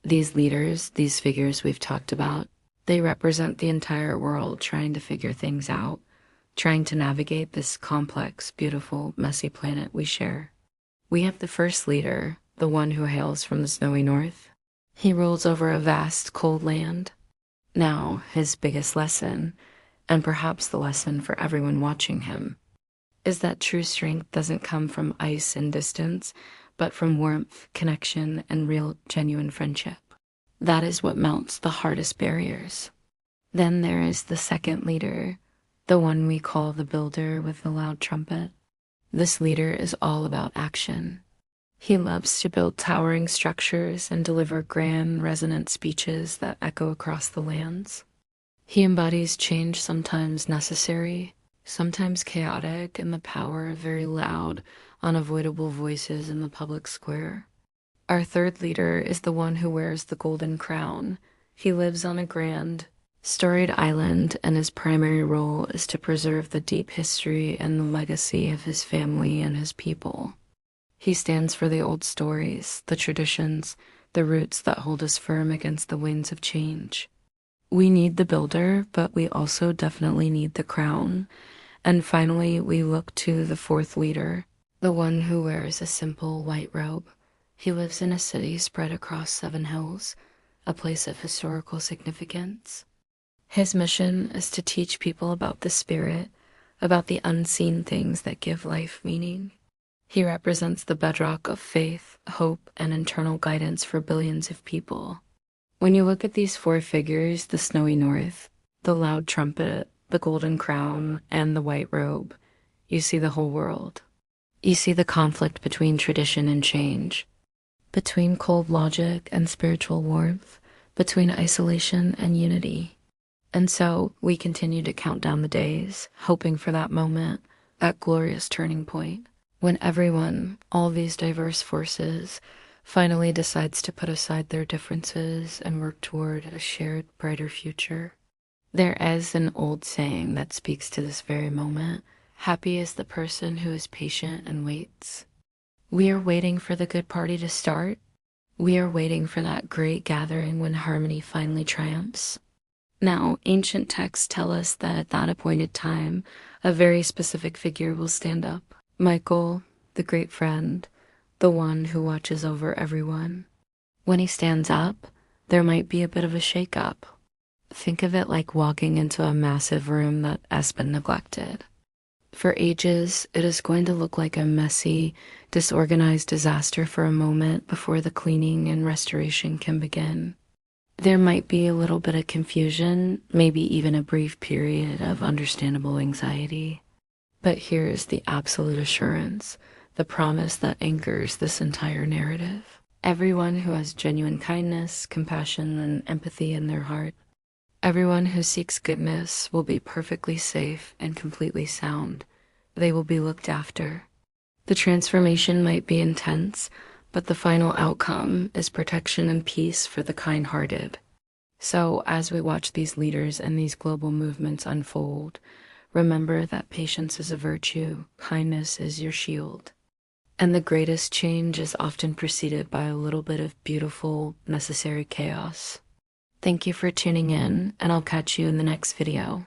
These leaders, these figures we've talked about, they represent the entire world trying to figure things out, trying to navigate this complex, beautiful, messy planet we share. We have the first leader, the one who hails from the snowy north. He rules over a vast, cold land. Now, his biggest lesson, and perhaps the lesson for everyone watching him, is that true strength doesn't come from ice and distance, but from warmth, connection, and real, genuine friendship. That is what melts the hardest barriers. Then there is the second leader, the one we call the builder with the loud trumpet. This leader is all about action. He loves to build towering structures and deliver grand, resonant speeches that echo across the lands. He embodies change sometimes necessary, sometimes chaotic, and the power of very loud, unavoidable voices in the public square. Our third leader is the one who wears the golden crown. He lives on a grand, storied island, and his primary role is to preserve the deep history and the legacy of his family and his people. He stands for the old stories, the traditions, the roots that hold us firm against the winds of change. We need the builder, but we also definitely need the crown. And finally, we look to the fourth leader, the one who wears a simple white robe. He lives in a city spread across 7 hills, a place of historical significance. His mission is to teach people about the spirit, about the unseen things that give life meaning. He represents the bedrock of faith, hope, and internal guidance for billions of people. When you look at these 4 figures, the snowy north, the loud trumpet, the golden crown, and the white robe, you see the whole world. You see the conflict between tradition and change, between cold logic and spiritual warmth, between isolation and unity. And so we continue to count down the days, hoping for that moment, that glorious turning point, when everyone, all these diverse forces, finally decides to put aside their differences and work toward a shared, brighter future. There is an old saying that speaks to this very moment. Happy is the person who is patient and waits. We are waiting for the good party to start. We are waiting for that great gathering when harmony finally triumphs. Now, ancient texts tell us that at that appointed time, a very specific figure will stand up. Michael, the great friend, the one who watches over everyone. When he stands up, there might be a bit of a shake-up. Think of it like walking into a massive room that has been neglected. For ages, it is going to look like a messy, disorganized disaster for a moment before the cleaning and restoration can begin. There might be a little bit of confusion, maybe even a brief period of understandable anxiety. But here is the absolute assurance, the promise that anchors this entire narrative. Everyone who has genuine kindness, compassion, and empathy in their heart, everyone who seeks goodness will be perfectly safe and completely sound. They will be looked after. The transformation might be intense, but the final outcome is protection and peace for the kind-hearted. So as we watch these leaders and these global movements unfold, remember that patience is a virtue, kindness is your shield. And the greatest change is often preceded by a little bit of beautiful, necessary chaos. Thank you for tuning in, and I'll catch you in the next video.